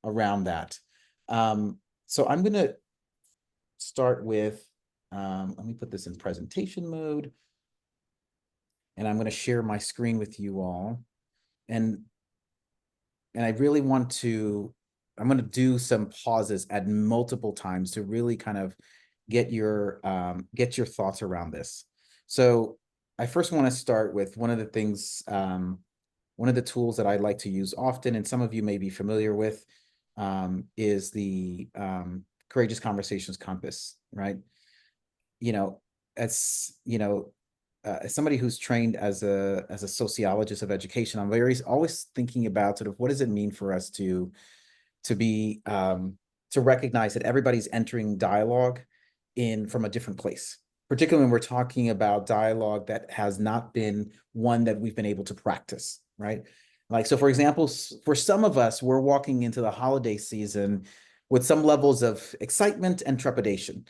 around that. So I'm going to start with, let me put this in presentation mode, and I'm going to share my screen with you all. And I really want to, I'm going to do some pauses at multiple times to really kind of get your thoughts around this. So I first want to start with one of the things, one of the tools that I like to use often, and some of you may be familiar with, is the Courageous Conversations Compass, right? You know, as somebody who's trained as a sociologist of education, I'm always thinking about sort of what does it mean for us to be to recognize that everybody's entering dialogue from a different place, particularly when we're talking about dialogue that has not been one that we've been able to practice, right? Like, so for example, for some of us, we're walking into the holiday season with some levels of excitement and trepidation.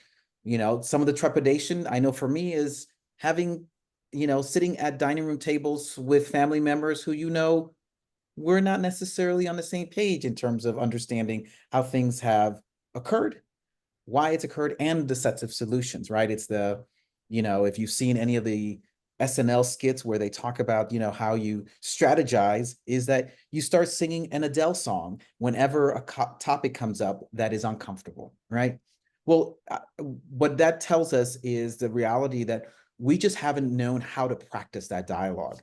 Some of the trepidation I know for me is having, sitting at dining room tables with family members who, we're not necessarily on the same page in terms of understanding how things have occurred, why it's occurred, and the sets of solutions, right? It's if you've seen any of the SNL skits where they talk about, how you strategize, is that you start singing an Adele song whenever a topic comes up that is uncomfortable, right? Well, what that tells us is the reality that we just haven't known how to practice that dialogue.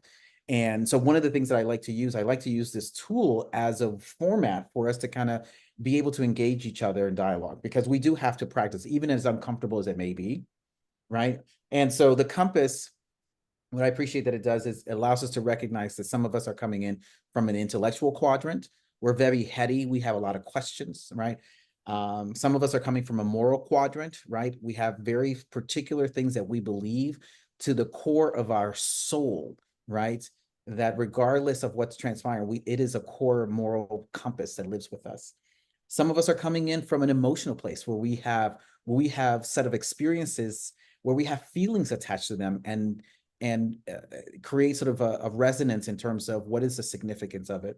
And so one of the things that I like to use this tool as a format for us to kind of be able to engage each other in dialogue, because we do have to practice, even as uncomfortable as it may be, right? And so the compass, what I appreciate that it does is it allows us to recognize that some of us are coming in from an intellectual quadrant. We're very heady. We have a lot of questions, right? Some of us are coming from a moral quadrant, right? We have very particular things that we believe to the core of our soul, right? That regardless of what's transpiring, it is a core moral compass that lives with us. Some of us are coming in from an emotional place where we have set of experiences where we have feelings attached to them and create sort of a resonance in terms of what is the significance of it.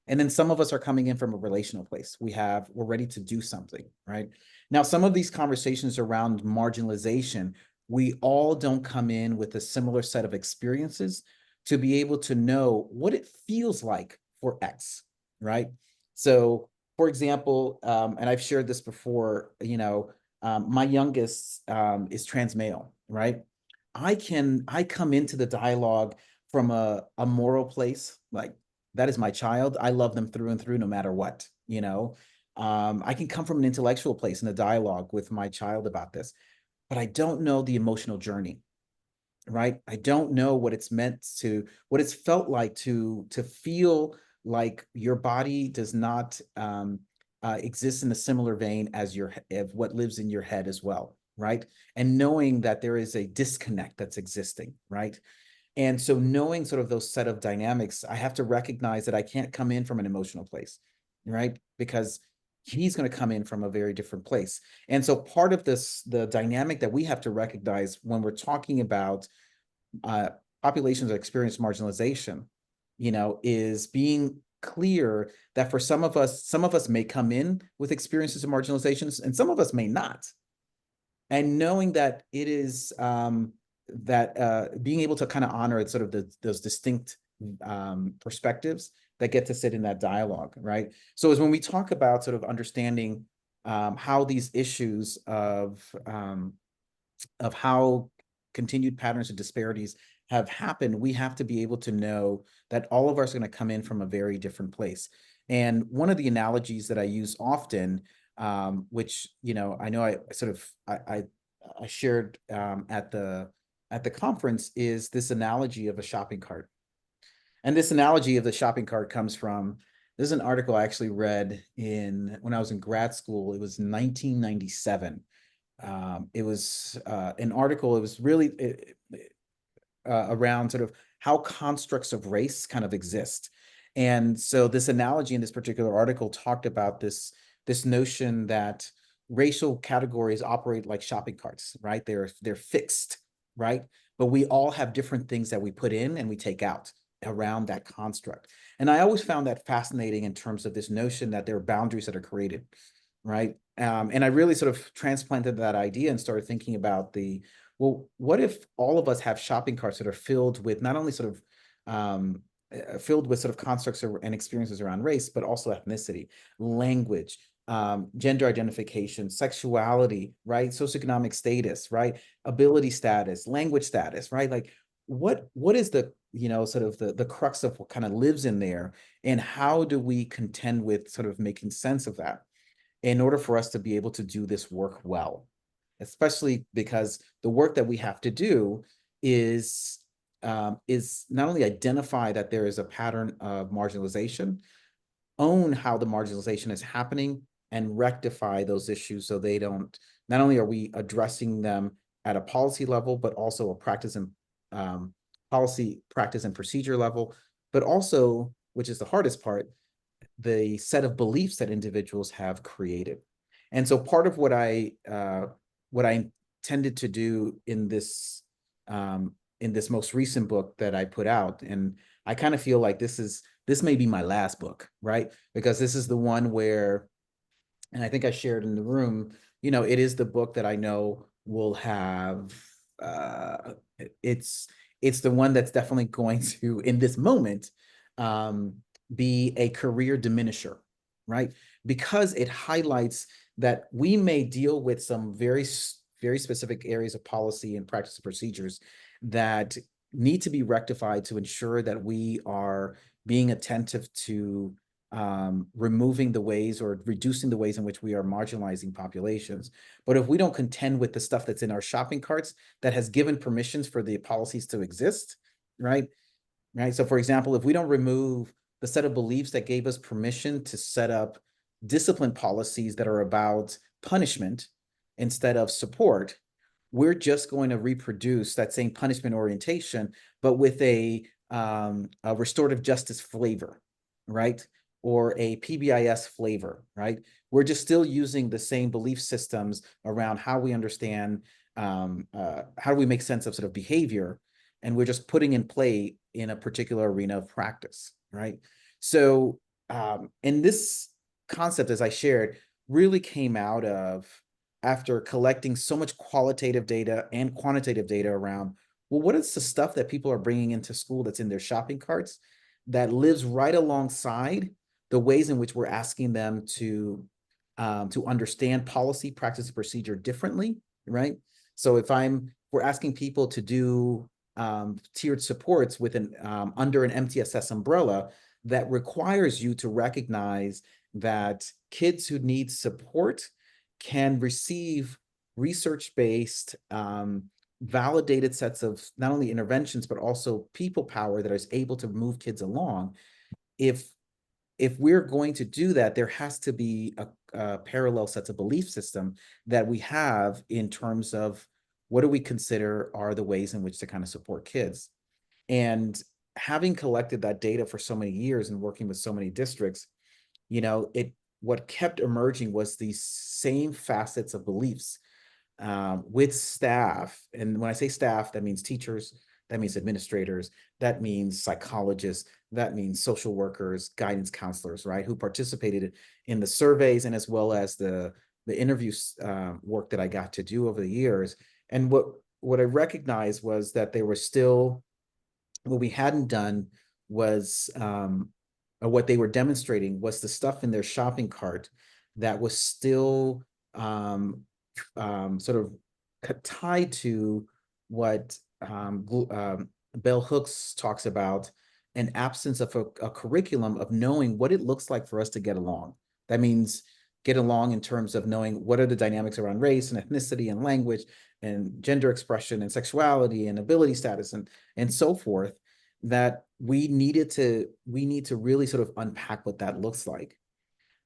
And then some of us are coming in from a relational place. We're ready to do something, right? Now, some of these conversations around marginalization, we all don't come in with a similar set of experiences to be able to know what it feels like for X, right? So, for example, and I've shared this before, my youngest is trans male, right? I come into the dialogue from a moral place, like that is my child. I love them through and through, no matter what, I can come from an intellectual place in a dialogue with my child about this, but I don't know the emotional journey, right? I don't know what it's what it's felt like to feel like your body does not exist in a similar vein as what lives in your head as well, right? And knowing that there is a disconnect that's existing, right? And so knowing sort of those set of dynamics, I have to recognize that I can't come in from an emotional place, right? Because he's going to come in from a very different place. And so part of the dynamic that we have to recognize when we're talking about populations that experience marginalization, is being clear that for some of us may come in with experiences of marginalizations and some of us may not. And knowing that it is being able to kind of honor sort of those distinct perspectives that get to sit in that dialogue, right? So as when we talk about sort of understanding how these issues of how continued patterns of disparities have happened, we have to be able to know that all of us are going to come in from a very different place. And one of the analogies that I use often, which I know I shared at the conference, is this analogy of a shopping cart. And this analogy of the shopping cart comes from, this is an article I actually read when I was in grad school. It was 1997. It was an article. It was really around sort of how constructs of race kind of exist. And so this analogy in this particular article talked about this notion that racial categories operate like shopping carts, right? They're fixed, right? But we all have different things that we put in and we take out around that construct. And I always found that fascinating in terms of this notion that there are boundaries that are created, right? And I really sort of transplanted that idea and started thinking about well, what if all of us have shopping carts that are filled with not only sort of filled with sort of constructs and experiences around race, but also ethnicity, language, gender identification, sexuality, right? Socioeconomic status, right? Ability status, language status, right? Like what is the, sort of the crux of what kind of lives in there, and how do we contend with sort of making sense of that in order for us to be able to do this work well, especially because the work that we have to do is not only identify that there is a pattern of marginalization, own how the marginalization is happening, and rectify those issues so they don't, not only are we addressing them at a policy level, but also a practice and policy, practice and procedure level, but also, which is the hardest part, the set of beliefs that individuals have created. And so part of what I intended to do in this most recent book that I put out, and I kind of feel like this may be my last book, right? Because this is the one where, and I think I shared in the room, it is the book that I know will have it's the one that's definitely going to, in this moment, um, be a career diminisher, right? Because it highlights that we may deal with some very specific areas of policy and practice and procedures that need to be rectified to ensure that we are being attentive to removing the ways or reducing the ways in which we are marginalizing populations. But if we don't contend with the stuff that's in our shopping carts that has given permissions for the policies to exist, right? Right. So for example, if we don't remove the set of beliefs that gave us permission to set up discipline policies that are about punishment instead of support, we're just going to reproduce that same punishment orientation, but with a restorative justice flavor, right? Or a PBIS flavor, right? We're just still using the same belief systems around how we understand, how do we make sense of sort of behavior, and we're just putting in play in a particular arena of practice, right? So, and this concept, as I shared, really came out of after collecting so much qualitative data and quantitative data around, well, what is the stuff that people are bringing into school that's in their shopping carts that lives right alongside the ways in which we're asking them to understand policy, practice, and procedure differently, right? So if we're asking people to do tiered supports with under an MTSS umbrella that requires you to recognize that kids who need support can receive research-based, validated sets of not only interventions, but also people power that is able to move kids along. If we're going to do that, there has to be a parallel sets of belief system that we have in terms of what do we consider are the ways in which to kind of support kids. And having collected that data for so many years and working with so many districts, what kept emerging was these same facets of beliefs with staff. And when I say staff, that means teachers, that means administrators, that means psychologists, that means social workers, guidance counselors, right, who participated in the surveys and as well as the interview work that I got to do over the years. And what I recognized was that there was still, what we hadn't done was, or what they were demonstrating was the stuff in their shopping cart that was still sort of tied to what Bell Hooks talks about, an absence of a curriculum of knowing what it looks like for us to get along. That means get along in terms of knowing what are the dynamics around race and ethnicity and language and gender expression and sexuality and ability status and so forth, that we need to really sort of unpack what that looks like.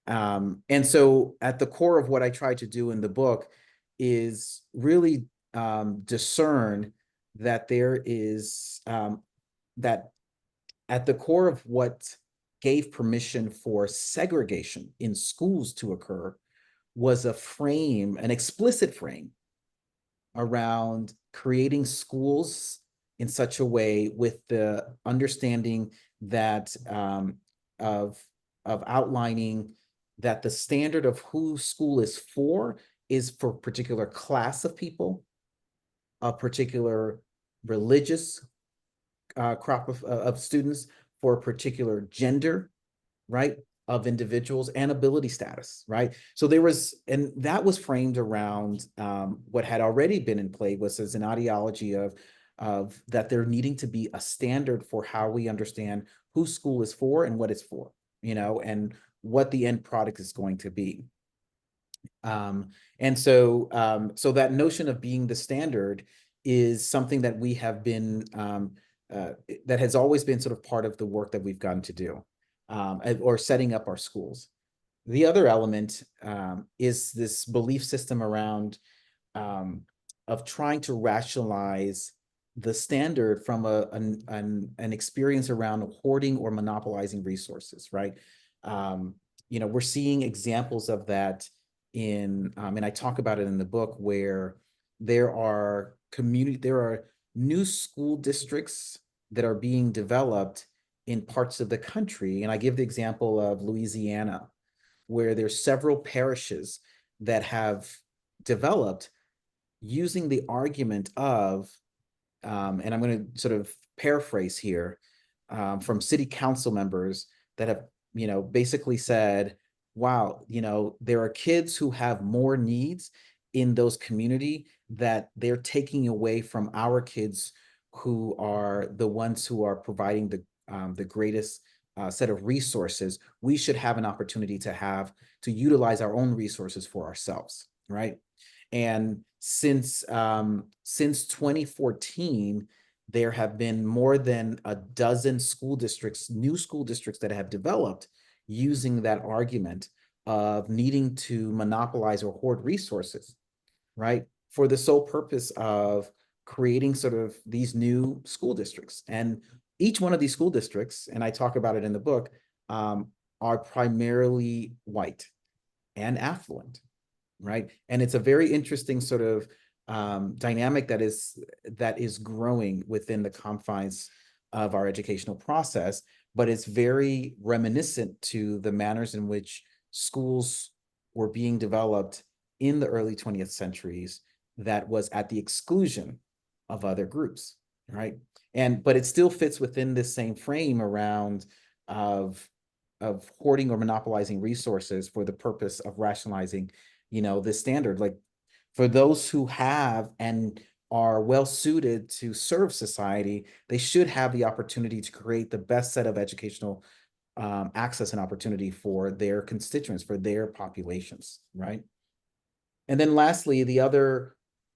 And so at the core of what I try to do in the book is really discern that there is that at the core of what gave permission for segregation in schools to occur was a frame, an explicit frame around creating schools in such a way with the understanding that of outlining that the standard of who school is for a particular class of people, a particular religious crop of students, for a particular gender, right, of individuals, and ability status, right? So there was, and that was framed around what had already been in play, was as an ideology of that there needing to be a standard for how we understand who school is for and what it's for, and what the end product is going to be. And so that notion of being the standard is something that we have been that has always been sort of part of the work that we've gotten to do, or setting up our schools. The other element is this belief system around of trying to rationalize the standard from an experience around hoarding or monopolizing resources, right? We're seeing examples of that and I talk about it in the book, where there are new school districts that are being developed in parts of the country. And I give the example of Louisiana, where there's several parishes that have developed using the argument of, and I'm going to sort of paraphrase here, from city council members that have, basically said, wow, there are kids who have more needs in those community that they're taking away from our kids who are the ones who are providing the greatest set of resources. We should have an opportunity to utilize our own resources for ourselves, right? And since 2014, there have been more than a dozen new school districts that have developed using that argument of needing to monopolize or hoard resources, right, for the sole purpose of creating sort of these new school districts. And each one of these school districts, and I talk about it in the book, are primarily white and affluent, right? And it's a very interesting sort of dynamic that is growing within the confines of our educational process, but it's very reminiscent to the manners in which schools were being developed in the early 20th centuries, that was at the exclusion of other groups, right? But it still fits within this same frame around of hoarding or monopolizing resources for the purpose of rationalizing, the standard. Like, for those who have and are well suited to serve society, they should have the opportunity to create the best set of educational access and opportunity for their constituents, for their populations, right? And then lastly, the other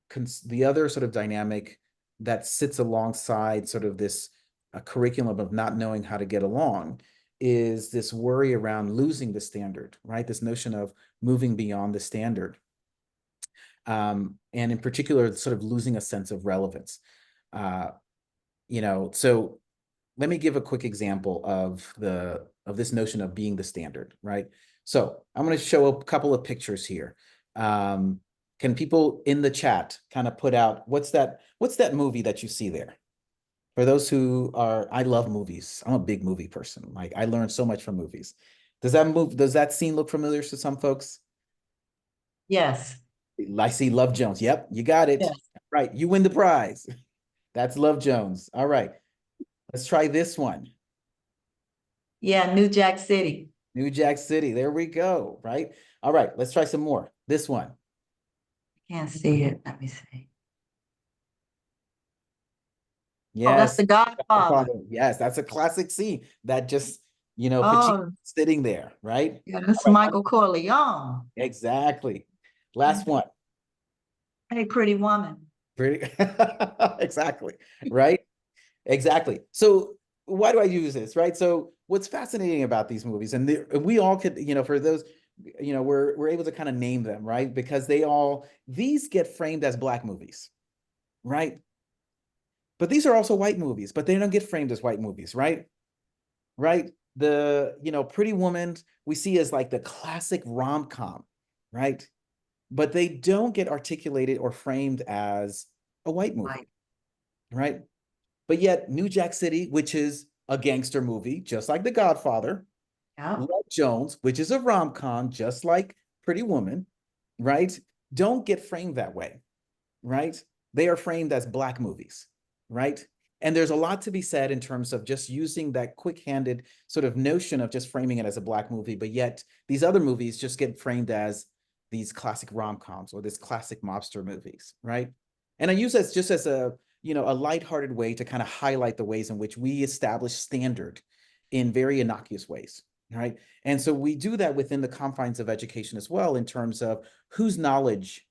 sort of dynamic that sits alongside sort of this curriculum of not knowing how to get along is this worry around losing the standard, right? This notion of moving beyond the standard. And in particular, sort of losing a sense of relevance. So let me give a quick example of this notion of being the standard, right? So I'm going to show a couple of pictures here. Can people in the chat kind of put out what's that movie that you see there? For those who are, I love movies. I'm a big movie person. Like, I learned so much from movies. Does that scene look familiar to some folks? Yes. I see Love Jones. Yep, you got it. Yes. Right, you win the prize. That's Love Jones. All right, let's try this one. Yeah, New Jack City. New Jack City. There we go. Right. All right, let's try some more. This one. Can't see it. Let me see. Oh, that's Yes. The Godfather. Yes, that's a classic scene that just, Pacino Oh, sitting there, right? yeah, that's All right. Michael Corleone. Exactly. Last one. Hey, Pretty Woman. Pretty exactly. Right? Exactly. So why do I use this? Right. So what's fascinating about these movies, and we all could, for those, we're able to kind of name them, right? Because these get framed as Black movies, right? But these are also white movies, but they don't get framed as white movies, right? Right. Pretty Woman we see as like the classic rom-com, right? But they don't get articulated or framed as a white movie, right? But yet New Jack City, which is a gangster movie, just like The Godfather, Yeah. Love Jones, which is a rom-com, just like Pretty Woman, right? Don't get framed that way, right? They are framed as Black movies, right? And there's a lot to be said in terms of just using that quick-handed sort of notion of just framing it as a Black movie, but yet these other movies just get framed as these classic rom-coms or this classic mobster movies, right? And I use that just as a, you know, a lighthearted way to kind of highlight the ways in which we establish standard in very innocuous ways, right? And so we do that within the confines of education as well, in terms of whose knowledge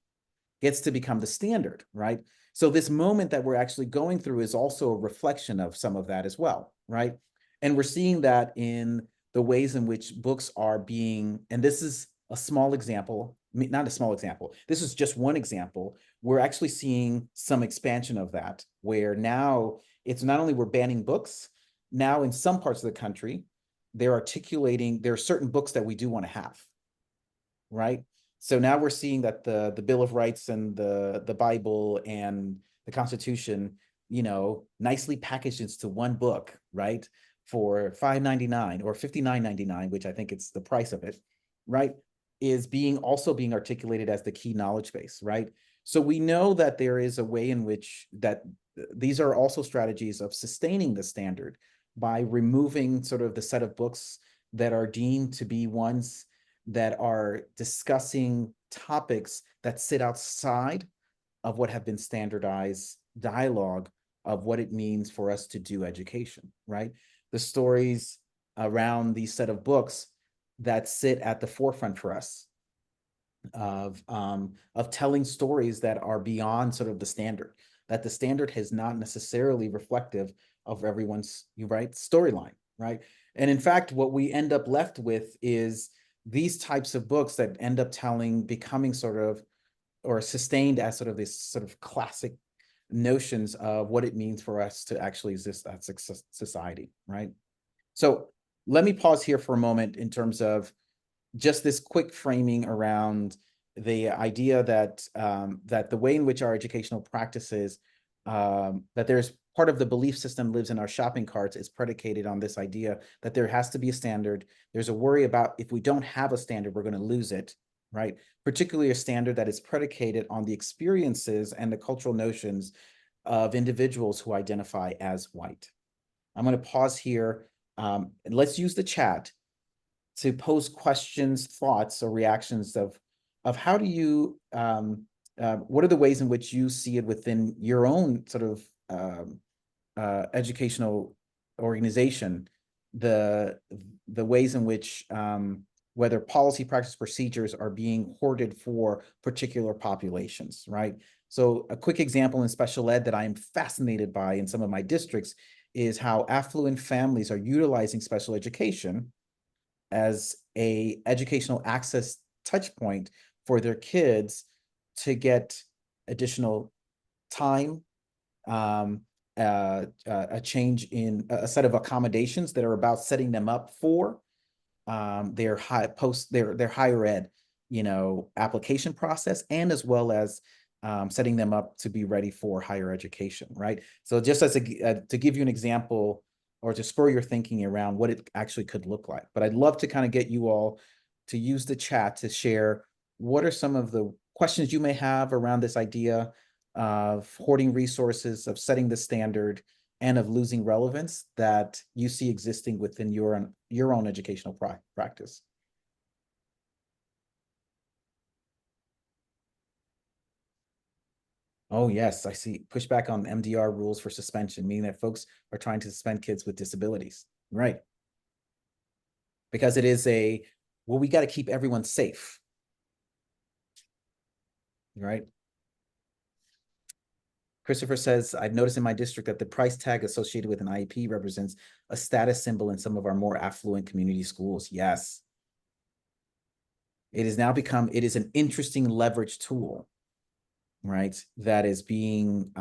gets to become the standard, right? So this moment that we're actually going through is also a reflection of some of that as well, right? And we're seeing that in the ways in which books are being, and this is a small example, not a small example, this is just one example. We're actually seeing some expansion of that, where now it's not only we're banning books, now in some parts of the country, they're articulating, there are certain books that we do want to have, right? So now we're seeing that the Bill of Rights and the Bible and the Constitution, you know, nicely packaged into one book, right? For $5.99 or $59.99, which I think it's the price of it, right? Is being also being articulated as the key knowledge base, right? So we know that there is a way in which that these are also strategies of sustaining the standard by removing sort of the set of books that are deemed to be ones that are discussing topics that sit outside of what have been standardized dialogue of what it means for us to do education, right? The stories around these set of books that sit at the forefront for us of telling stories that are beyond sort of the standard, that the standard is not necessarily reflective of everyone's, right, storyline, right? And in fact, what we end up left with is these types of books that end up telling, becoming sort of, or sustained as sort of this sort of classic notions of what it means for us to actually exist as a society, right? So let me pause here for a moment in terms of just this quick framing around the idea that that the way in which our educational practices, that there's part of the belief system lives in our shopping carts is predicated on this idea that there has to be a standard. There's a worry about if we don't have a standard, we're going to lose it, right? Particularly a standard that is predicated on the experiences and the cultural notions of individuals who identify as white. I'm going to pause here. And let's use the chat to pose questions, thoughts, or reactions of how do you, what are the ways in which you see it within your own sort of educational organization, the ways in which whether policy, practice, procedures are being hoarded for particular populations, right? So a quick example in special ed that I am fascinated by in some of my districts is how affluent families are utilizing special education as a educational access touch point for their kids to get additional time, a change in a set of accommodations that are about setting them up for their their higher ed, you know, application process, and as well as setting them up to be ready for higher education, right? So just as to give you an example or to spur your thinking around what it actually could look like. But I'd love to kind of get you all to use the chat to share what are some of the questions you may have around this idea of hoarding resources, of setting the standard, and of losing relevance that you see existing within your own educational practice. Oh, yes, I see pushback on MDR rules for suspension, meaning that folks are trying to suspend kids with disabilities. Right. Because it is well, we got to keep everyone safe. Right. Christopher says, I've noticed in my district that the price tag associated with an IEP represents a status symbol in some of our more affluent community schools. Yes. It has now become, it is an interesting leverage tool, right? That is being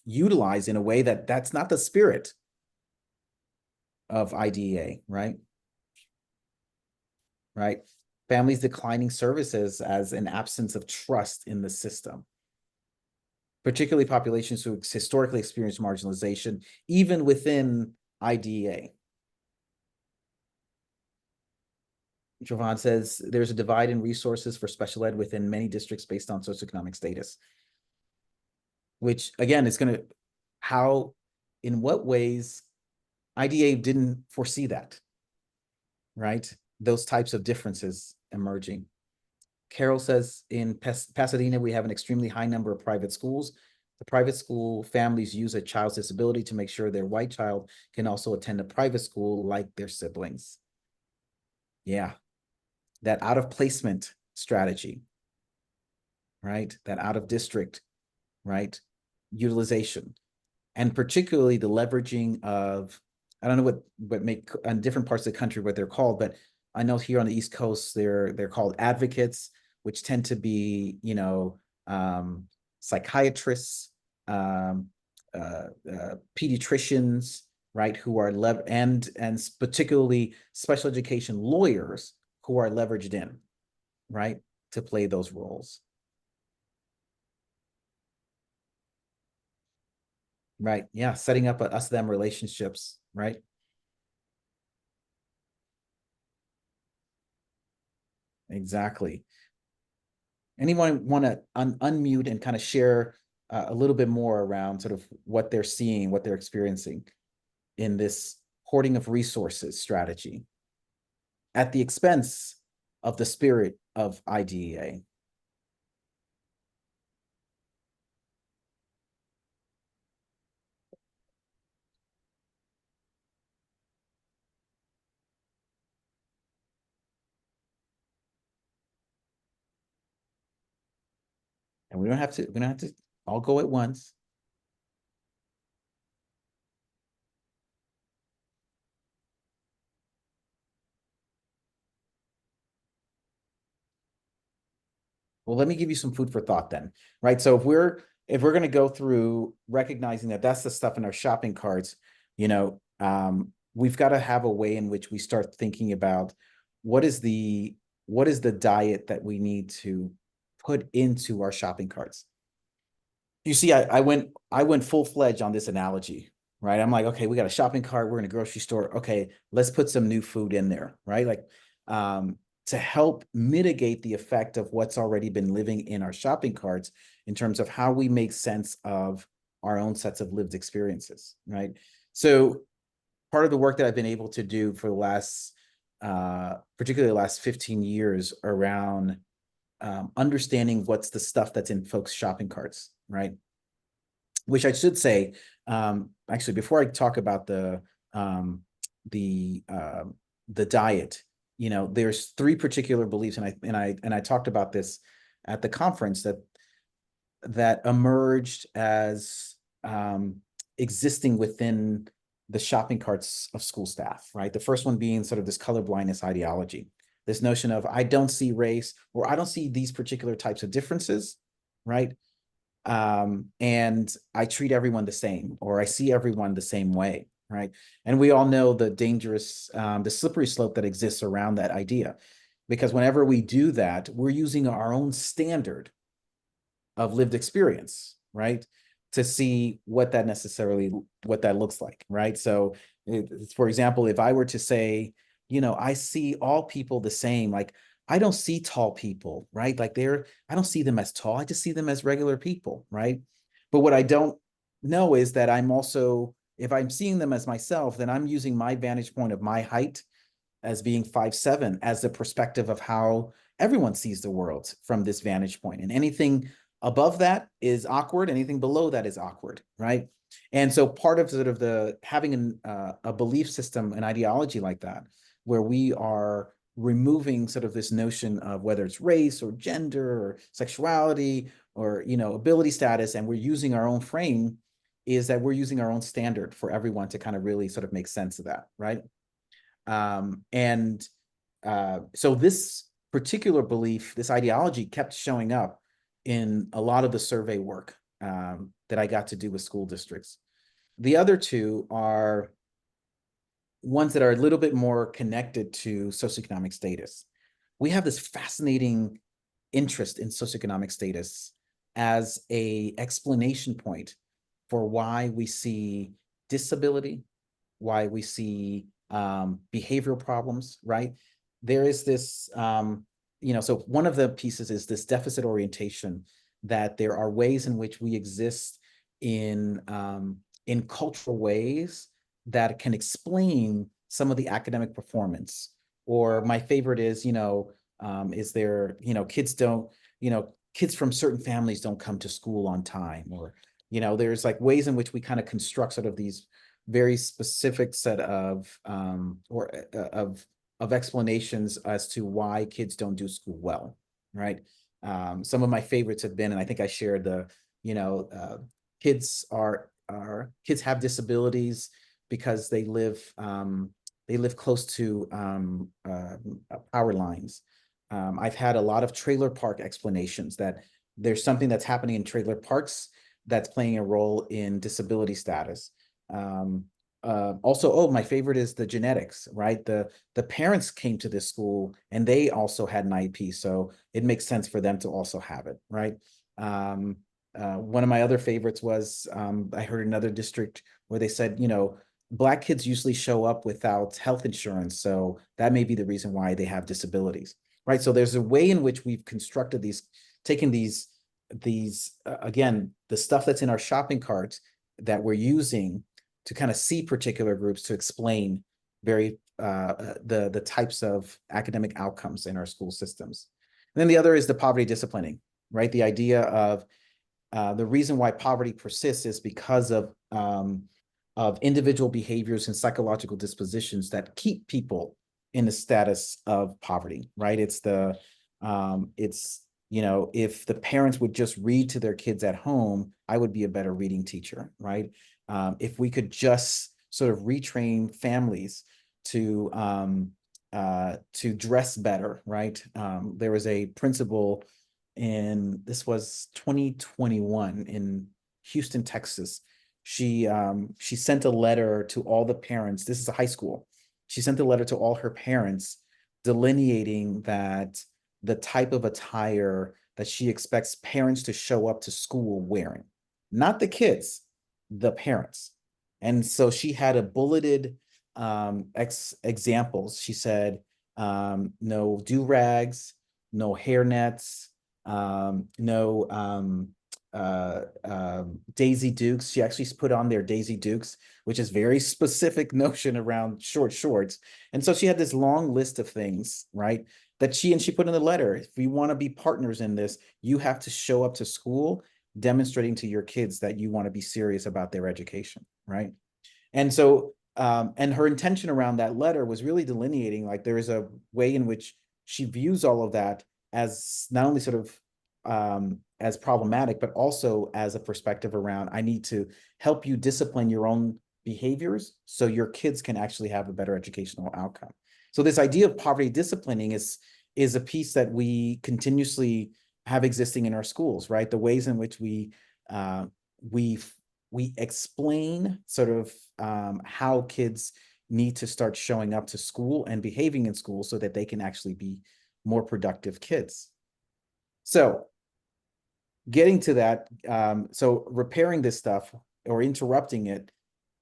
utilized in a way that that's not the spirit of IDEA, right? Right. Families declining services as an absence of trust in the system, particularly populations who historically experience marginalization, even within IDEA. Jovan says there's a divide in resources for special ed within many districts based on socioeconomic status, which again is going to, in what ways IDA didn't foresee that, right? Those types of differences emerging. Carol says in Pasadena, we have an extremely high number of private schools. The private school families use a child's disability to make sure their white child can also attend a private school like their siblings. Yeah, that out of placement strategy, right? That out of district, right? Utilization, and particularly the leveraging of, I don't know what make on different parts of the country what they're called, but I know here on the East Coast they're called advocates, which tend to be, you know, psychiatrists, pediatricians, right, who are and particularly special education lawyers who are leveraged in, right, to play those roles. Right. Yeah. Setting up us them relationships. Right. Exactly. Anyone want to unmute and kind of share a little bit more around sort of what they're seeing, what they're experiencing in this hoarding of resources strategy at the expense of the spirit of IDEA? And we don't have to all go at once. Well, let me give you some food for thought then, right? So if we're going to go through recognizing that that's the stuff in our shopping carts, you know, we've got to have a way in which we start thinking about what is the diet that we need to put into our shopping carts. You see, I went full-fledged on this analogy, right? I'm like, okay, we got a shopping cart, we're in a grocery store. Okay, let's put some new food in there, right? Like, to help mitigate the effect of what's already been living in our shopping carts in terms of how we make sense of our own sets of lived experiences, right? So part of the work that I've been able to do for the last, particularly the last 15 years around understanding what's the stuff that's in folks' shopping carts, right? Which I should say, actually, before I talk about um, the diet, you know, there's three particular beliefs, and I talked about this at the conference that emerged as existing within the shopping carts of school staff, right? The first one being sort of this colorblindness ideology, this notion of I don't see race or I don't see these particular types of differences, right? And I treat everyone the same, or I see everyone the same way, right? And we all know the dangerous, the slippery slope that exists around that idea, because whenever we do that, we're using our own standard of lived experience, right, to see what that looks like, right? So, for example, if I were to say, you know, I see all people the same, like I don't see tall people, right? Like I don't see them as tall. I just see them as regular people, right? But what I don't know is that I'm also, if I'm seeing them as myself, then I'm using my vantage point of my height as being 5'7" as the perspective of how everyone sees the world from this vantage point. And anything above that is awkward. Anything below that is awkward, right? And so part of sort of the having a belief system, an ideology like that, where we are removing sort of this notion of whether it's race or gender or sexuality or, you know, ability status, and we're using our own frame, is that we're using our own standard for everyone to kind of really sort of make sense of that, right? And so this particular belief, this ideology kept showing up in a lot of the survey work that I got to do with school districts. The other two are ones that are a little bit more connected to socioeconomic status. We have this fascinating interest in socioeconomic status as a explanation point for why we see disability, why we see behavioral problems, right? there is this, so one of the pieces is this deficit orientation, that there are ways in which we exist in cultural ways that can explain some of the academic performance. Or my favorite is there, kids from certain families don't come to school on time, or, there's like ways in which we kind of construct sort of these very specific set of of explanations as to why kids don't do school well, right? Some of my favorites have been, and I think I shared you know, uh, kids have disabilities because they live close to power lines. I've had a lot of trailer park explanations that there's something that's happening in trailer parks that's playing a role in disability status. Also, oh, my favorite is the genetics, right? The parents came to this school and they also had an IEP, so it makes sense for them to also have it, right? One of my other favorites was, I heard another district where they said, Black kids usually show up without health insurance, so that may be the reason why they have disabilities, right? So there's a way in which we've constructed taken these again, the stuff that's in our shopping carts that we're using to kind of see particular groups to explain the types of academic outcomes in our school systems. And then the other is the poverty disciplining, right? The idea of the reason why poverty persists is because of individual behaviors and psychological dispositions that keep people in the status of poverty, right? If the parents would just read to their kids at home, I would be a better reading teacher, right? If we could just sort of retrain families to dress better, right? There was a principal this was 2021 in Houston, Texas. She sent a letter to all the parents. This is a high school. She sent a letter to all her parents delineating that the type of attire that she expects parents to show up to school wearing, not the kids, the parents. And so she had a bulleted examples. She said, no do-rags, no hairnets, no Daisy Dukes. She actually put on their Daisy Dukes, which is very specific notion around short shorts. And so she had this long list of things, right? That she put in the letter. If you want to be partners in this, you have to show up to school demonstrating to your kids that you want to be serious about their education, right? And so, and her intention around that letter was really delineating, like, there is a way in which she views all of that as not only sort of as problematic, but also as a perspective around, I need to help you discipline your own behaviors so your kids can actually have a better educational outcome. So this idea of poverty disciplining is a piece that we continuously have existing in our schools, right? The ways in which we explain sort of how kids need to start showing up to school and behaving in school so that they can actually be more productive kids. So getting to that, so repairing this stuff or interrupting it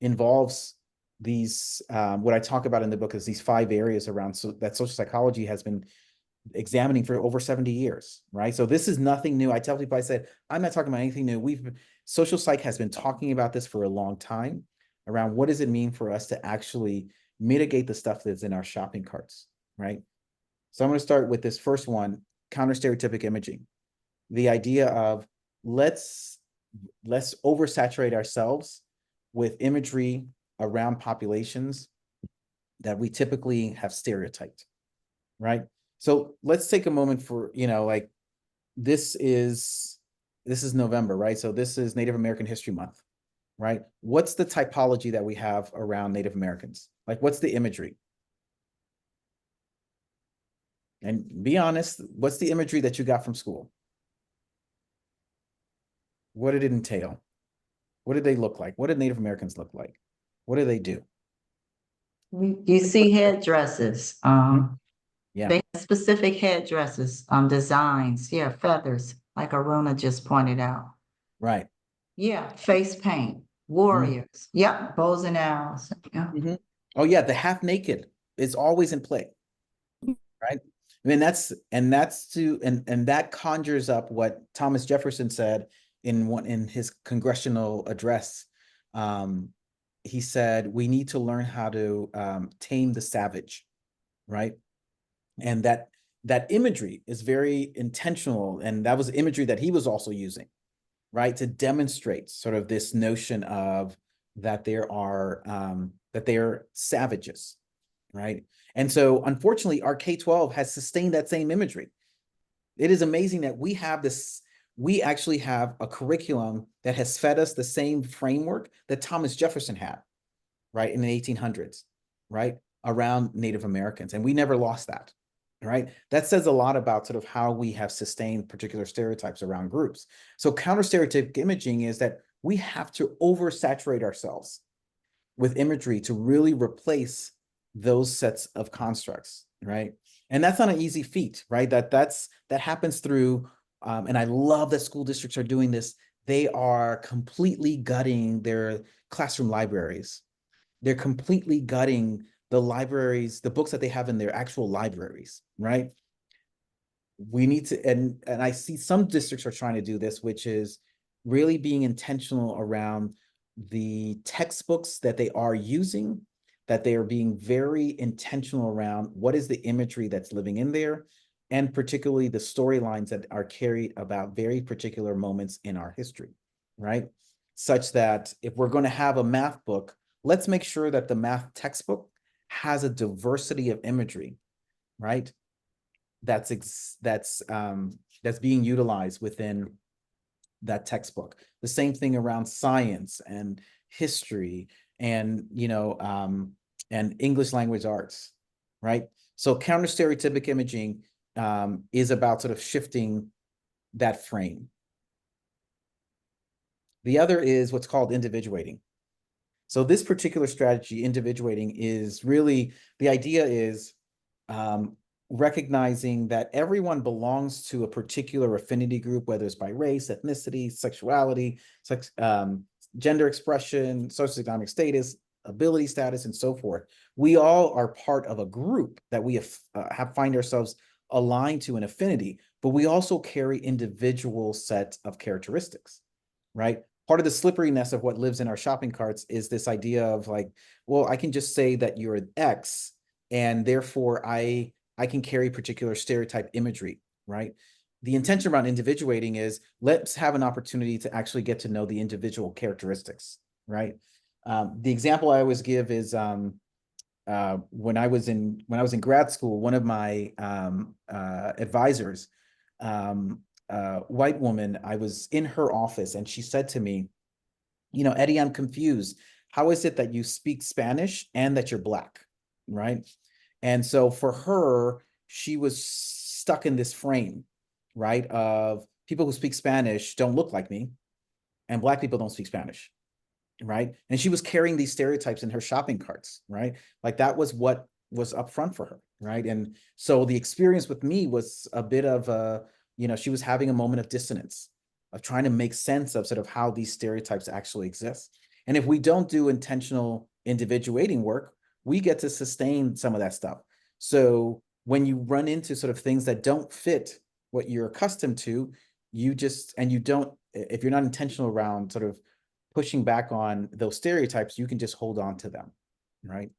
involves these, what I talk about in the book is these 5 areas around that social psychology has been examining for over 70 years, right? So this is nothing new. I tell people, I said, I'm not talking about anything new. Social psych has been talking about this for a long time around what does it mean for us to actually mitigate the stuff that's in our shopping carts, right? So I'm going to start with this first one, counter stereotypic imaging. The idea of let's oversaturate ourselves with imagery around populations that we typically have stereotyped, right? So let's take a moment for, like, this is November, right? So this is Native American History Month, right? What's the typology that we have around Native Americans? Like, what's the imagery? And be honest, what's the imagery that you got from school? What did it entail? What did they look like? What did Native Americans look like? What do they do? You see headdresses, Yeah, they have specific headdresses, designs, yeah, feathers, like Aruna just pointed out. right. Yeah, face paint, Mhm. warriors, yep, bows and arrows, yeah. Oh yeah, the half naked is always in play. right? I mean, and that conjures up what Thomas Jefferson said in his congressional address. Um, he said, we need to learn how to tame the savage, right? And that imagery is very intentional, and that was imagery that he was also using, right, to demonstrate sort of this notion of that they are savages, right? And so unfortunately, our K-12 has sustained that same imagery. It is amazing that we actually have a curriculum that has fed us the same framework that Thomas Jefferson had, right, in the 1800s, right, around Native Americans. And we never lost that, right? That says a lot about sort of how we have sustained particular stereotypes around groups. So counter-stereotypic imaging is that we have to oversaturate ourselves with imagery to really replace those sets of constructs, right? And that's not an easy feat, right? That happens through, and I love that school districts are doing this. They are completely gutting their classroom libraries. They're completely gutting the libraries, the books that they have in their actual libraries, right? We need to, and I see some districts are trying to do this, which is really being intentional around the textbooks that they are using, that they are being very intentional around what is the imagery that's living in there, and particularly the storylines that are carried about very particular moments in our history, right? Such that if we're going to have a math book, let's make sure that the math textbook has a diversity of imagery, right? That's being utilized within that textbook. The same thing around science and history and and English language arts, right? So counter stereotypic imaging is about sort of shifting that frame. The other is what's called individuating. So this particular strategy, individuating, is really the idea is recognizing that everyone belongs to a particular affinity group, whether it's by race, ethnicity, sexuality, gender expression, socioeconomic status, ability status, and so forth. We all are part of a group that we have find ourselves aligned to an affinity, but we also carry individual set of characteristics, right? Part of the slipperiness of what lives in our shopping carts is this idea of like, well, I can just say that you're X, and therefore I can carry particular stereotype imagery, right? The intention around individuating is let's have an opportunity to actually get to know the individual characteristics, right? The example I always give is when I was in grad school, one of my advisors, white woman, I was in her office and she said to me, Eddie, I'm confused. How is it that you speak Spanish and that you're Black, right? And so for her, she was stuck in this frame, right, of people who speak Spanish don't look like me, and Black people don't speak Spanish, right? And she was carrying these stereotypes in her shopping carts, right? Like that was what was up front for her, right? And so the experience with me was a bit of she was having a moment of dissonance, of trying to make sense of sort of how these stereotypes actually exist. And if we don't do intentional individuating work, we get to sustain some of that stuff. So when you run into sort of things that don't fit what you're accustomed to, if you're not intentional around sort of pushing back on those stereotypes, you can just hold on to them, right?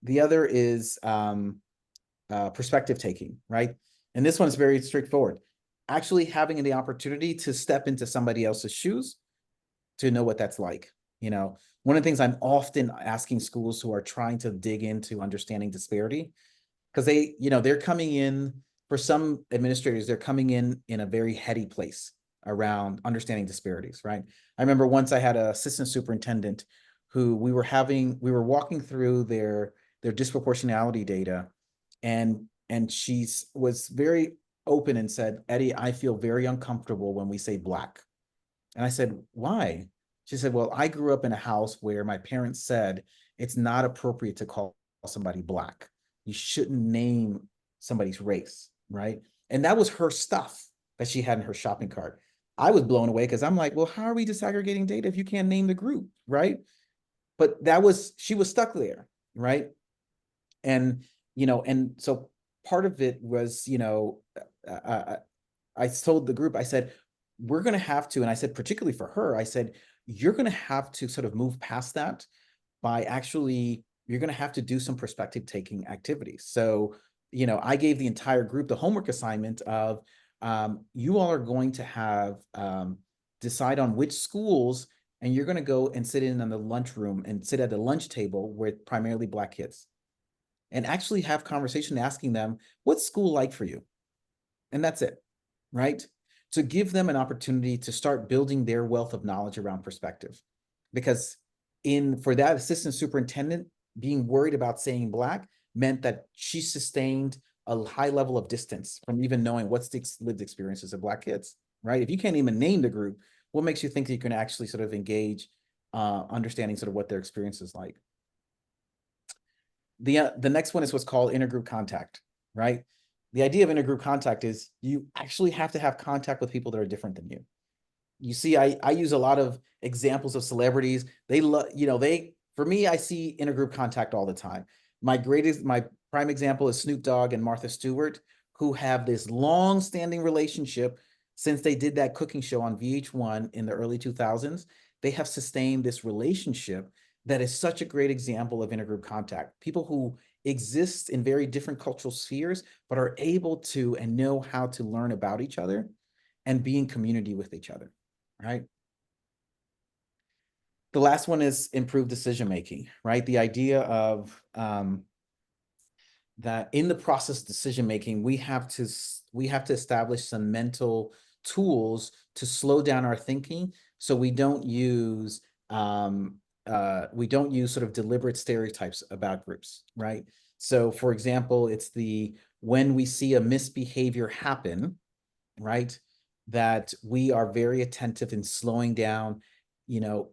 The other is perspective taking, right? And this one's very straightforward. Actually having the opportunity to step into somebody else's shoes to know what that's like. One of the things I'm often asking schools who are trying to dig into understanding disparity, because they're coming in, for some administrators, they're coming in a very heady place around understanding disparities, right? I remember once I had an assistant superintendent who we were walking through their disproportionality data, and she was very open and said, Eddie, I feel very uncomfortable when we say Black. And I said, why? She said, well, I grew up in a house where my parents said it's not appropriate to call somebody Black. You shouldn't name somebody's race, right? And that was her stuff that she had in her shopping cart. I was blown away because I'm like, well, how are we disaggregating data if you can't name the group, right? But she was stuck there, right? And and so part of it was, uh, uh, I told the group, I said, we're going to have to, and I said, particularly for her, I said, you're going to have to sort of move past that by actually, you're going to have to do some perspective taking activities. So, I gave the entire group the homework assignment of, you all are going to have, decide on which schools, and you're going to go and sit in the lunchroom and sit at the lunch table with primarily Black kids and actually have conversation asking them, what's school like for you? And that's it, right? To give them an opportunity to start building their wealth of knowledge around perspective. Because for that assistant superintendent, being worried about saying Black meant that she sustained a high level of distance from even knowing what's the lived experiences of Black kids, right? If you can't even name the group, what makes you think that you can actually sort of engage, understanding sort of what their experience is like? The next one is what's called intergroup contact, right? The idea of intergroup contact is you actually have to have contact with people that are different than you. You see, I use a lot of examples of celebrities. They love, for me, I see intergroup contact all the time. My prime example is Snoop Dogg and Martha Stewart, who have this long-standing relationship since they did that cooking show on VH1 in the early 2000s. They have sustained this relationship that is such a great example of intergroup contact. People who exist in very different cultural spheres, but are able to and know how to learn about each other and be in community with each other, right? The last one is improved decision making, right? The idea of, that in the process of decision making, we have to establish some mental tools to slow down our thinking, so we don't use sort of deliberate stereotypes about groups, right? So, for example, it's when we see a misbehavior happen, right, that we are very attentive in slowing down.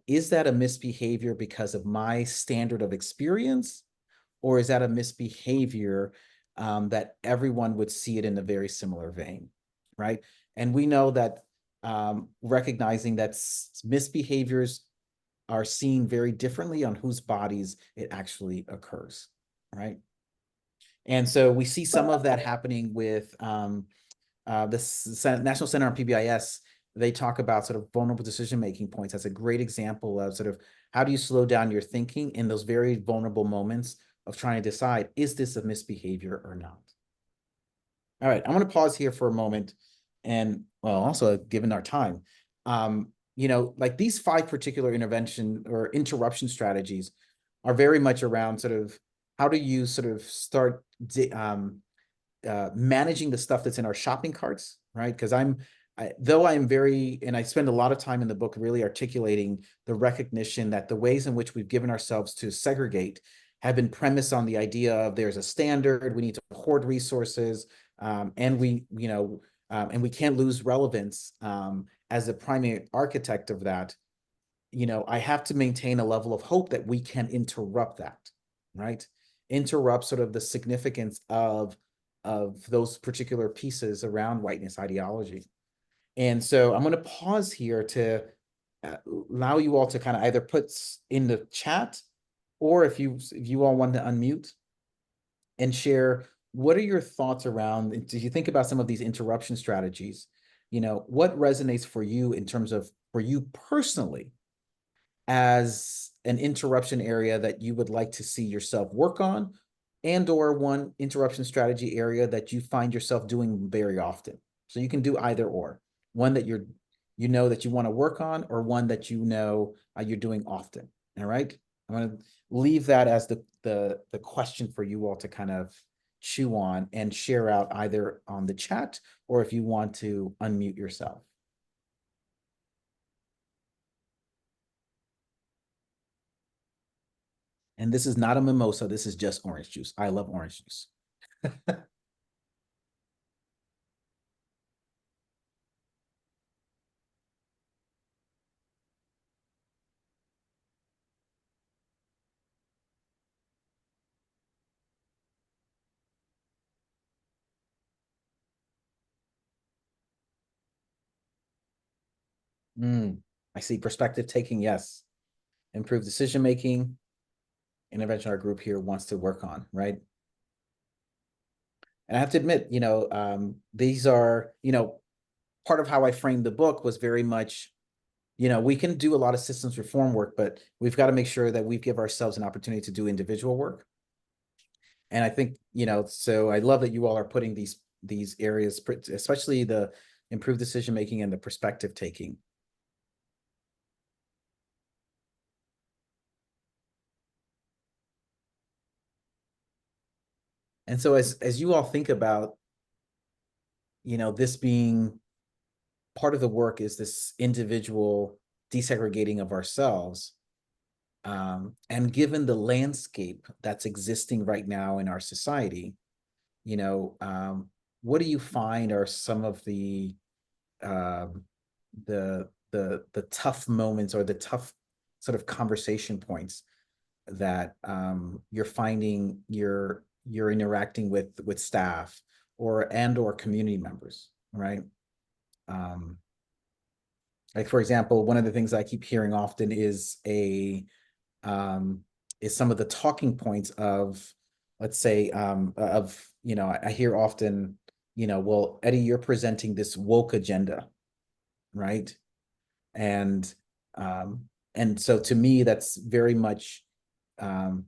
Is that a misbehavior because of my standard of experience, or is that a misbehavior, that everyone would see it in a very similar vein, right? And we know that, recognizing that misbehaviors are seen very differently on whose bodies it actually occurs, right? And so we see some of that happening with, the National Center on PBIS. They talk about sort of vulnerable decision-making points as a great example of sort of how do you slow down your thinking in those very vulnerable moments of trying to decide, is this a misbehavior or not? All right, I'm going to pause here for a moment. And well, also given our time, like these 5 particular intervention or interruption strategies are very much around sort of how do you sort of start managing the stuff that's in our shopping carts, right? Because though I am very, and I spend a lot of time in the book really articulating the recognition that the ways in which we've given ourselves to segregate have been premised on the idea of there's a standard, we need to hoard resources, and and we can't lose relevance, as a primary architect of that. I have to maintain a level of hope that we can interrupt that, right? Interrupt sort of the significance of those particular pieces around whiteness ideology. And so I'm going to pause here to, allow you all to kind of either put in the chat, or if you all want to unmute and share, what are your thoughts around, did you think about some of these interruption strategies? What resonates for you in terms of, for you personally, as an interruption area that you would like to see yourself work on, and or one interruption strategy area that you find yourself doing very often? So you can do either or, one that that you want to work on, or one that you're doing often. All right, I'm going to leave that as the question for you all to kind of chew on and share out either on the chat, or if you want to unmute yourself. And this is not a mimosa. This is just orange juice. I love orange juice. I see perspective taking. Yes. Improved decision making. Intervention our group here wants to work on, right? And I have to admit, these are, part of how I framed the book was very much, we can do a lot of systems reform work, but we've got to make sure that we give ourselves an opportunity to do individual work. And I think, so I love that you all are putting these areas, especially the improved decision making and the perspective taking. And so as you all think about, this being part of the work is this individual desegregating of ourselves. And given the landscape that's existing right now in our society, what do you find are some of um, the tough moments or the tough sort of conversation points that you're finding you're interacting with staff or community members, right? Um, like for example, one of the things I keep hearing often um, is some of the talking points of, let's say, I hear often, well, Eddie, you're presenting this woke agenda, right? And um, and so to me, that's very much, um,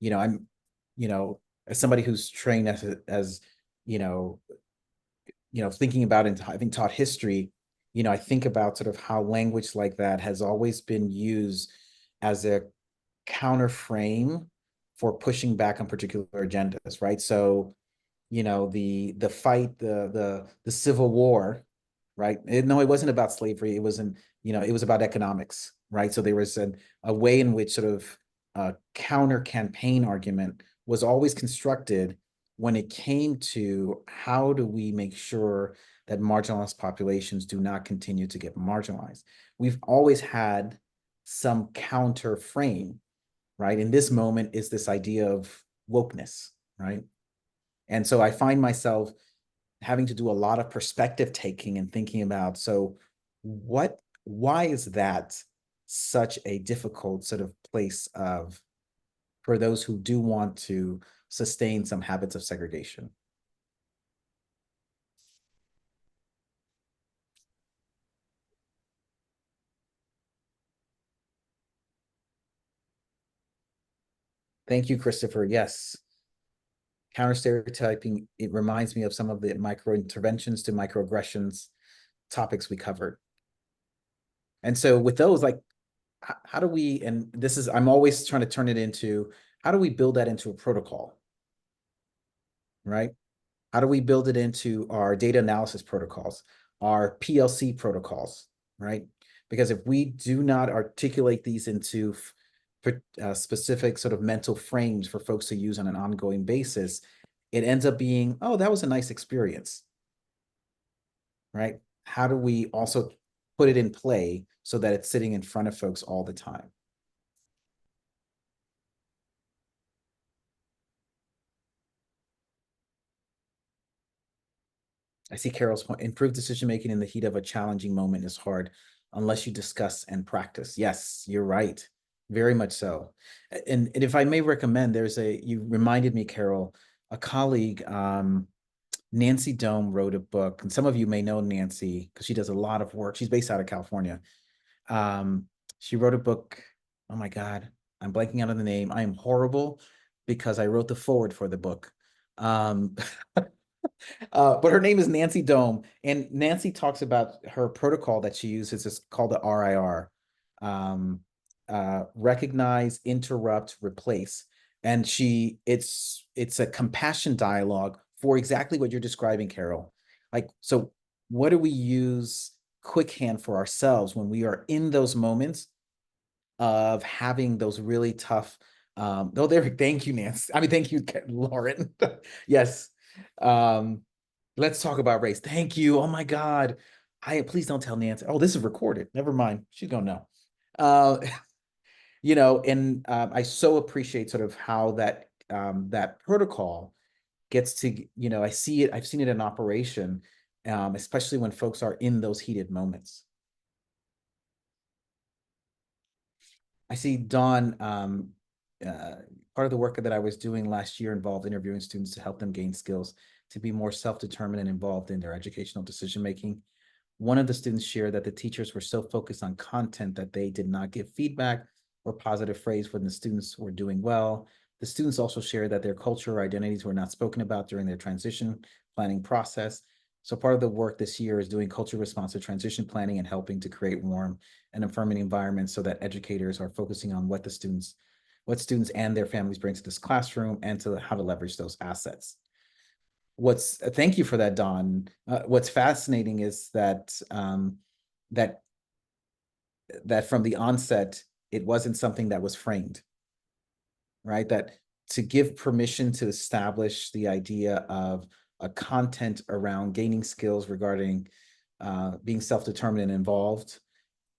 I'm, as somebody who's trained as you know, thinking about and having taught history, I think about sort of how language like that has always been used as a counter frame for pushing back on particular agendas, right? So, the fight, the Civil War, right? No, it wasn't about slavery. It wasn't, it was about economics, right? So there was a way in which sort of a counter campaign argument was always constructed when it came to how do we make sure that marginalized populations do not continue to get marginalized. We've always had some counter frame, right? In this moment is this idea of wokeness, right? And so I find myself having to do a lot of perspective taking and thinking about, so why is that such a difficult sort of place of, for those who do want to sustain some habits of segregation? Thank you, Christopher. Yes. Counter stereotyping, it reminds me of some of the micro interventions to microaggressions topics we covered. And so with those, like, how do we, and this is, I'm always trying to turn it into, how do we build that into a protocol, right? How do we build it into our data analysis protocols, our PLC protocols, right? Because if we do not articulate these into specific sort of mental frames for folks to use on an ongoing basis, it ends up being, oh, that was a nice experience, right? How do we also put it in play so that it's sitting in front of folks all the time? I see Carol's point. Improved decision making in the heat of a challenging moment is hard unless you discuss and practice. Yes, you're right. Very much so. And if I may recommend, you reminded me, Carol, a colleague, Nancy Dome, wrote a book, and some of you may know Nancy because she does a lot of work. She's based out of California. Um, she wrote a book. Oh my God, I'm blanking out on the name. I am horrible because I wrote the forward for the book. Um, but her name is Nancy Dome, and Nancy talks about her protocol that she uses. It's called the RIR, um, recognize, interrupt, replace. And it's a compassion dialogue for exactly what you're describing, Carol. Like, so what do we use quick hand for ourselves when we are in those moments of having those really tough, oh, there, thank you, Nancy. I mean, thank you, Lauren. Yes. Um, let's talk about race. Thank you. Oh my God. Please don't tell Nancy. Oh, this is recorded. Never mind. She's gonna know. Uh, and I so appreciate sort of how that protocol gets to, I see it, I've seen it in operation, especially when folks are in those heated moments. I see Dawn, part of the work that I was doing last year involved interviewing students to help them gain skills to be more self-determined and involved in their educational decision-making. One of the students shared that the teachers were so focused on content that they did not give feedback or positive praise when the students were doing well. The students also shared that their culture or identities were not spoken about during their transition planning process. So part of the work this year is doing culture responsive transition planning and helping to create warm and affirming environments so that educators are focusing on what students and their families bring to this classroom and to how to leverage those assets. Thank you for that, Don. What's fascinating is that that from the onset, it wasn't something that was framed, right? That to give permission to establish the idea of a content around gaining skills regarding being self-determined and involved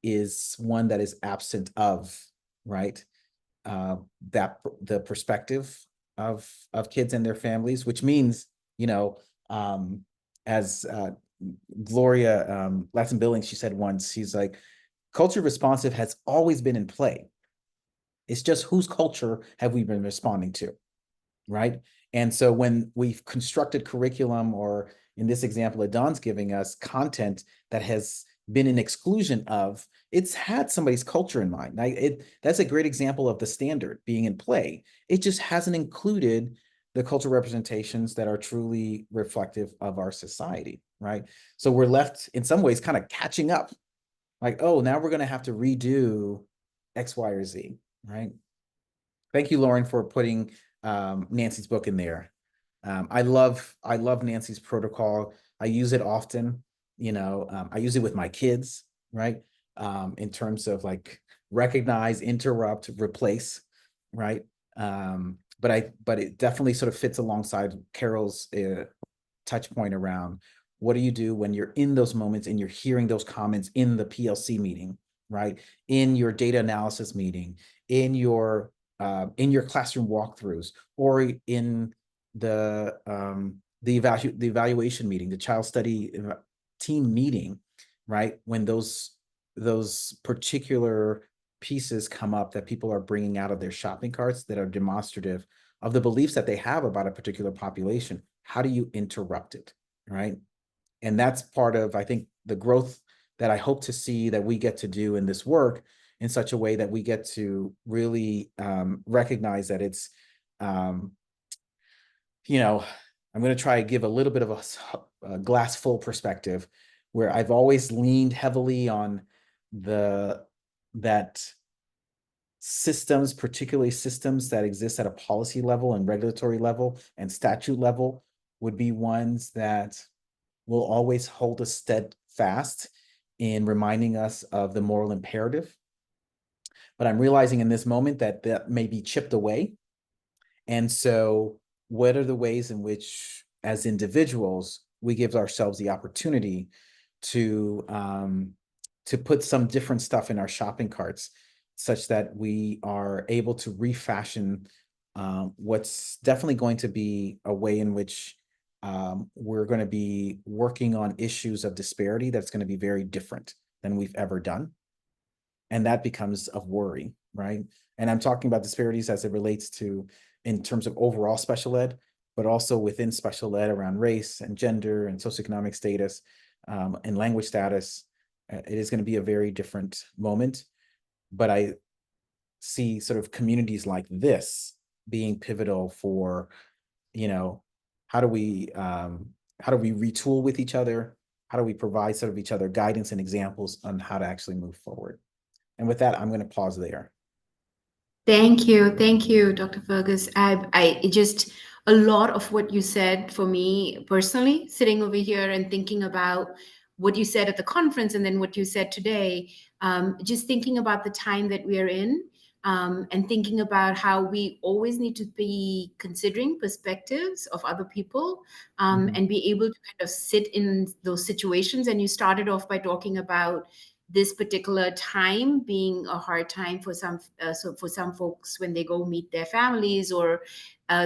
is one that is absent of, right? That the perspective of kids and their families, which means, you know, as Gloria Latson Billings, she said once, she's like, culture responsive has always been in play. It's just whose culture have we been responding to, right? And so when we've constructed curriculum, or in this example that Don's giving us, content that has been an exclusion of, it's had somebody's culture in mind. That's a great example of the standard being in play. It just hasn't included the cultural representations that are truly reflective of our society, right? So we're left in some ways kind of catching up, like, oh, now we're going to have to redo X, Y, or Z, right? Thank you, Lauren, for putting Nancy's book in there. I love Nancy's protocol. I use it often. I use it with my kids, right? In terms of like recognize, interrupt, replace, right? But it definitely sort of fits alongside Carol's touch point around what do you do when you're in those moments and you're hearing those comments in the PLC meeting, right? In your data analysis meeting, in your classroom walkthroughs, or in the evaluation meeting, the child study team meeting, right? When those particular pieces come up that people are bringing out of their shopping carts that are demonstrative of the beliefs that they have about a particular population, how do you interrupt it, right? And that's part of, I think, the growth that I hope to see that we get to do in this work, in such a way that we get to really recognize that it's, I'm going to try to give a little bit of a glass full perspective, where I've always leaned heavily on that systems, particularly systems that exist at a policy level and regulatory level and statute level, would be ones that will always hold us steadfast in reminding us of the moral imperative. But I'm realizing in this moment that may be chipped away. And so what are the ways in which, as individuals, we give ourselves the opportunity to put some different stuff in our shopping carts, such that we are able to refashion what's definitely going to be a way in which we're going to be working on issues of disparity that's going to be very different than we've ever done. And that becomes of worry, right? And I'm talking about disparities as it relates to, in terms of overall special ed, but also within special ed around race and gender and socioeconomic status and language status. It is going to be a very different moment. But I see sort of communities like this being pivotal for, how do we retool with each other? How do we provide sort of each other guidance and examples on how to actually move forward? And with that, I'm going to pause there. Thank you, Dr. Fergus. It just, a lot of what you said for me personally, sitting over here and thinking about what you said at the conference and then what you said today, just thinking about the time that we are in, and thinking about how we always need to be considering perspectives of other people, and be able to kind of sit in those situations. And you started off by talking about this particular time being a hard time for some folks when they go meet their families or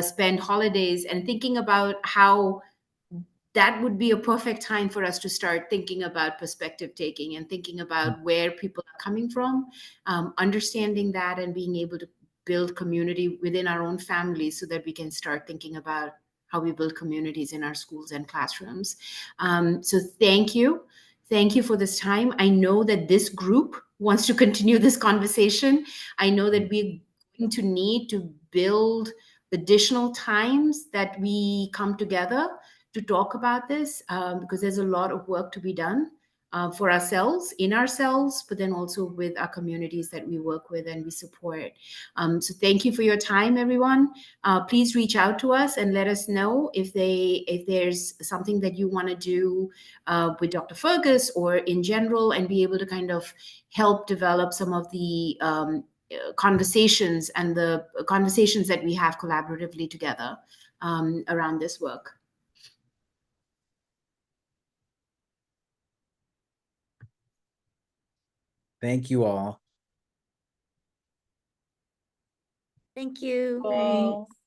spend holidays, and thinking about how that would be a perfect time for us to start thinking about perspective taking and thinking about where people are coming from, understanding that and being able to build community within our own families so that we can start thinking about how we build communities in our schools and classrooms. So thank you. Thank you for this time. I know that this group wants to continue this conversation. I know that we're going to need to build additional times that we come together to talk about this, because there's a lot of work to be done for ourselves, in ourselves, but then also with our communities that we work with and we support. So thank you for your time, everyone. Please reach out to us and let us know if there's something that you want to do with Dr. Fergus or in general, and be able to kind of help develop some of the conversations and the conversations that we have collaboratively together around this work. Thank you all. Thank you. Thanks.